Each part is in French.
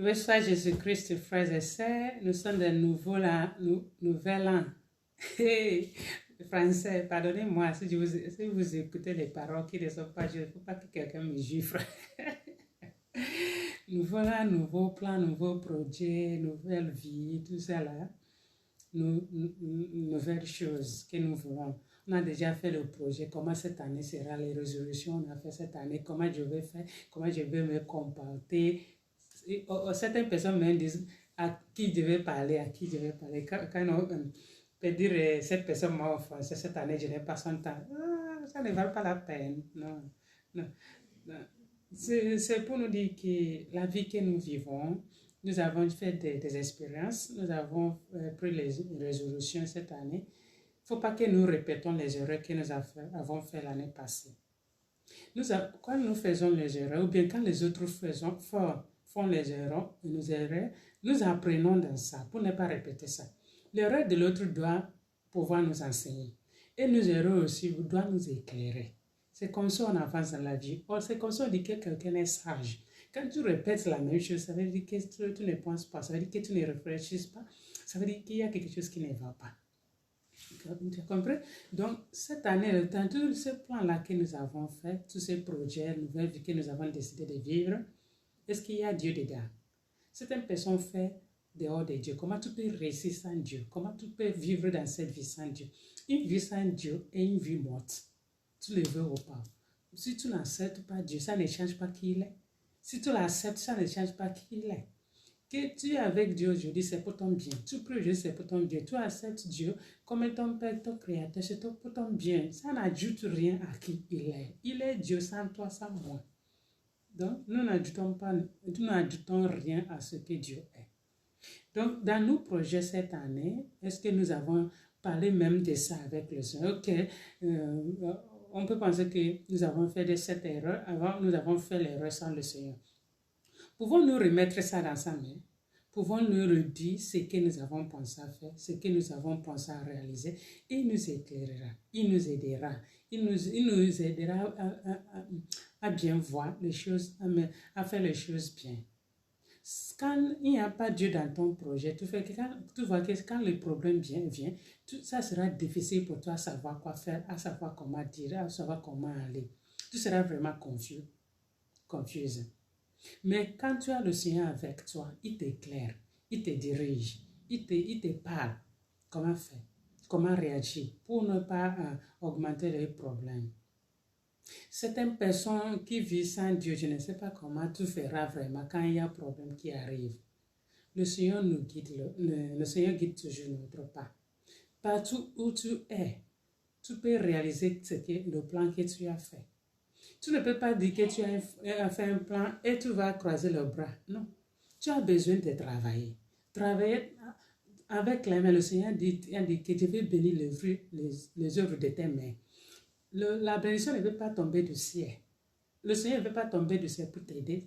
Loué soit Jésus-Christ, frères et sœurs, nous sommes de nouveau là, nouvel an. Hey, français, pardonnez-moi si vous écoutez les paroles qui ne sont pas justes, il ne faut pas que quelqu'un me gifle. Nouveau an, nouveau plan, nouveau projet, nouvelle vie, tout ça là, nouvelles choses que nous voulons. On a déjà fait le projet, comment cette année sera les résolutions, on a fait cette année, comment je vais faire, comment je vais me comporter. Certaines personnes me disent à qui je vais parler, à qui je vais parler. Quand on peut dire, cette personne m'a offensé, cette année je n'ai pas son temps. Ah, ça ne vaut pas la peine. Non, non, non. C'est pour nous dire que la vie que nous vivons, nous avons fait des expériences, nous avons pris les résolutions cette année. Il ne faut pas que nous répétons les erreurs que nous avons fait l'année passée. Quand nous faisons les erreurs, ou bien quand les autres font les erreurs, nous apprenons dans ça pour ne pas répéter ça. L'erreur de l'autre doit pouvoir nous enseigner. Et nos erreurs aussi doivent nous éclairer. C'est comme ça on avance dans la vie. C'est comme ça on dit que quelqu'un est sage. Quand tu répètes la même chose, ça veut dire que tu ne penses pas, ça veut dire que tu ne réfléchis pas, ça veut dire qu'il y a quelque chose qui ne va pas. Tu as compris? Donc, cette année, dans tout ce plan-là que nous avons fait, tous ces projets, nouvelles vies que nous avons décidé de vivre, est-ce qu'il y a Dieu dedans? Certaines personnes font dehors de Dieu. Comment tu peux réussir sans Dieu? Comment tu peux vivre dans cette vie sans Dieu? Une vie sans Dieu est une vie morte. Tu le veux ou pas. Si tu n'acceptes pas Dieu, ça ne change pas qui il est. Si tu l'acceptes, ça ne change pas qui il est. Que tu es avec Dieu aujourd'hui, c'est pour ton bien. Tu pries Dieu, c'est pour ton bien. Tu acceptes Dieu comme ton Père, ton Créateur, c'est pour ton bien. Ça n'ajoute rien à qui il est. Il est Dieu sans toi, sans moi. Donc, nous n'ajoutons rien à ce que Dieu est. Donc, dans nos projets cette année, est-ce que nous avons parlé même de ça avec le Seigneur? Ok, on peut penser que nous avons fait cette erreur. Avant, nous avons fait l'erreur sans le Seigneur. Pouvons-nous remettre ça dans sa main? Pouvons-nous lui dire ce que nous avons pensé à faire, ce que nous avons pensé à réaliser? Il nous éclairera, il nous aidera, il nous aidera à bien voir les choses, à faire les choses bien. Quand il n'y a pas Dieu dans ton projet, tu vois que quand le problème vient, ça sera difficile pour toi à savoir quoi faire, à savoir comment dire, à savoir comment aller. Tu seras vraiment confuse. Mais quand tu as le Seigneur avec toi, il t'éclaire, il te dirige, il te parle. Comment faire? Comment réagir pour ne pas augmenter les problèmes? Certaines personnes qui vivent sans Dieu, je ne sais pas comment tu feras vraiment quand il y a un problème qui arrive. Le Seigneur nous guide, le Seigneur guide toujours notre pas. Partout où tu es, tu peux réaliser le plan que tu as fait. Tu ne peux pas dire que tu as fait un plan et tu vas croiser le bras. Non. Tu as besoin de travailler. Travailler avec les mains. Le Seigneur dit que je vais bénir les œuvres de tes mains. La bénédiction ne veut pas tomber du ciel. Le Seigneur ne veut pas tomber du ciel pour t'aider.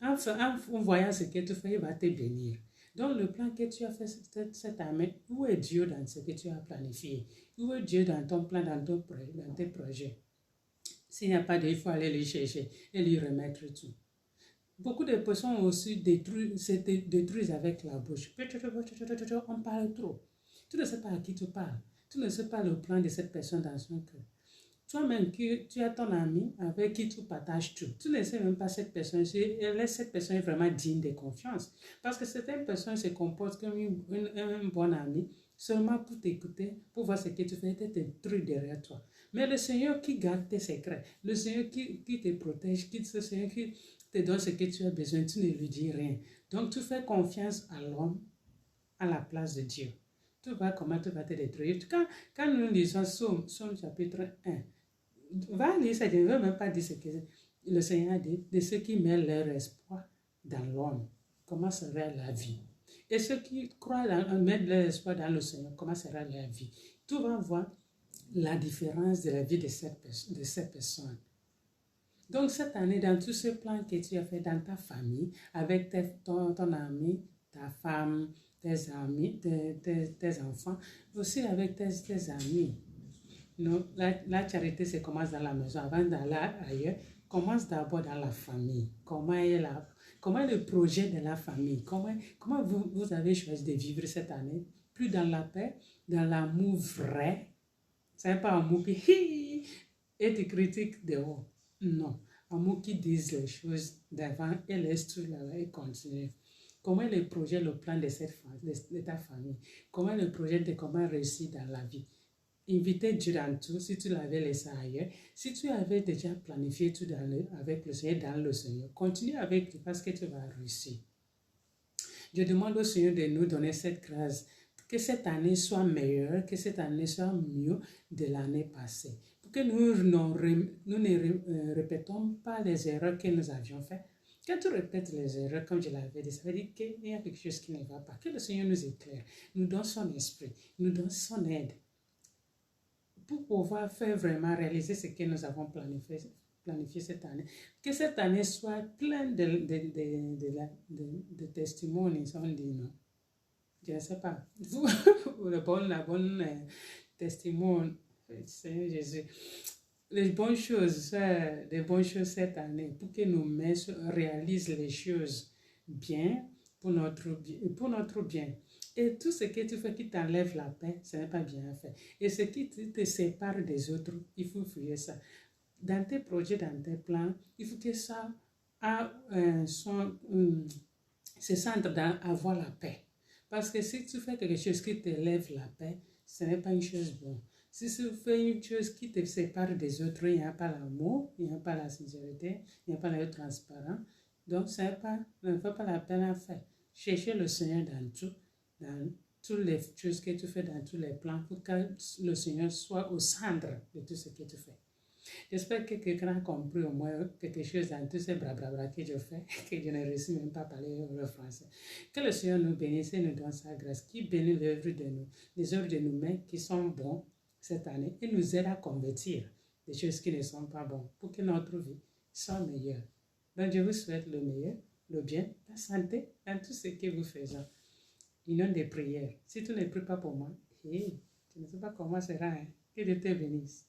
En voyant ce que tu fais, il va te bénir. Donc, le plan que tu as fait cette année, où est Dieu dans ce que tu as planifié? Où est Dieu dans ton plan, dans tes projets? S'il n'y a pas de, il faut aller les chercher et lui remettre tout. Beaucoup de personnes aussi se détruisent avec la bouche. On parle trop. Tu ne sais pas à qui tu parles. Tu ne sais pas le plan de cette personne dans son cœur. Toi-même, tu as ton ami avec qui tu partages tout. Tu ne sais même pas cette personne, cette personne est vraiment digne de confiance. Parce que certaines personnes se comportent comme un bon ami seulement pour t'écouter, pour voir ce que tu fais et te détruire derrière toi. Mais le Seigneur qui garde tes secrets, le Seigneur qui te protège, le Seigneur qui te donne ce que tu as besoin, tu ne lui dis rien. Donc tu fais confiance à l'homme à la place de Dieu. Tu vois comment tu vas te détruire. Quand nous lisons Somme chapitre 1, va lire ça, je ne veux même pas dire ce que le Seigneur dit, de ceux qui mettent leur espoir dans l'homme, comment sera la vie. Et ceux qui croient mettre leur espoir dans le Seigneur, comment sera la vie. Tu vas voir la différence de la vie de ces personnes. Donc cette année, dans tous ces plans que tu as fait dans ta famille, avec ton ami, ta femme, tes amis, tes enfants, aussi avec tes amis. Non, la charité, commence dans la maison. Avant d'aller ailleurs, commence d'abord dans la famille. Comment Comment est le projet de la famille? Comment vous avez choisi de vivre cette année? Plus dans la paix, dans l'amour vrai. Ce n'est pas un amour qui et tu critiques dehors. Non. Amour qui disent les choses d'avant et laisse tout là et continue. Comment est le projet, le plan de ta famille? Comment est le projet de comment réussir dans la vie? Inviter Dieu dans tout, si tu l'avais laissé ailleurs. Si tu avais déjà planifié tout avec le Seigneur, dans le Seigneur, continue avec lui parce que tu vas réussir. Je demande au Seigneur de nous donner cette grâce, que cette année soit meilleure, que cette année soit mieux de l'année passée. Pour que nous ne répétons pas les erreurs que nous avions faites. Quand tu répètes les erreurs, comme je l'avais dit, ça veut dire qu'il y a quelque chose qui ne va pas. Que le Seigneur nous éclaire, nous donne son esprit, nous donne son aide pour pouvoir faire vraiment réaliser ce que nous avons planifié cette année. Que cette année soit pleine de testimonies, on dit non. Je ne sais pas. La bonne testimone, Seigneur Jésus. Les bonnes choses cette année, pour que nous réalisent les choses bien pour notre bien. Et tout ce que tu fais qui t'enlève la paix, ce n'est pas bien fait. Et ce qui te sépare des autres, il faut fuir ça. Dans tes projets, dans tes plans, il faut que ça se centre dans avoir la paix. Parce que si tu fais quelque chose qui t'élève la paix, ce n'est pas une chose bonne. Si tu fais une chose qui te sépare des autres, il n'y a pas l'amour, il n'y a pas la sincérité, il n'y a pas la transparence. Donc, ça ne vaut pas la peine à faire. Chercher le Seigneur dans toutes les choses que tu fais, dans tous les plans, pour que le Seigneur soit au centre de tout ce que tu fais. J'espère que quelqu'un a compris au moins quelque chose dans tous ces blablabla que je fais, que je ne réussis même pas à parler le français. Que le Seigneur nous bénisse et nous donne sa grâce, qui bénit l'œuvre de nous, les œuvres de nos mains qui sont bons cette année et nous aide à convertir des choses qui ne sont pas bonnes pour que notre vie soit meilleure. Donc je vous souhaite le meilleur, le bien, la santé dans tout ce que vous faites. Union des prières. Si tu ne pries pas pour moi, tu ne sais pas comment ça sera. Que Dieu te bénisse.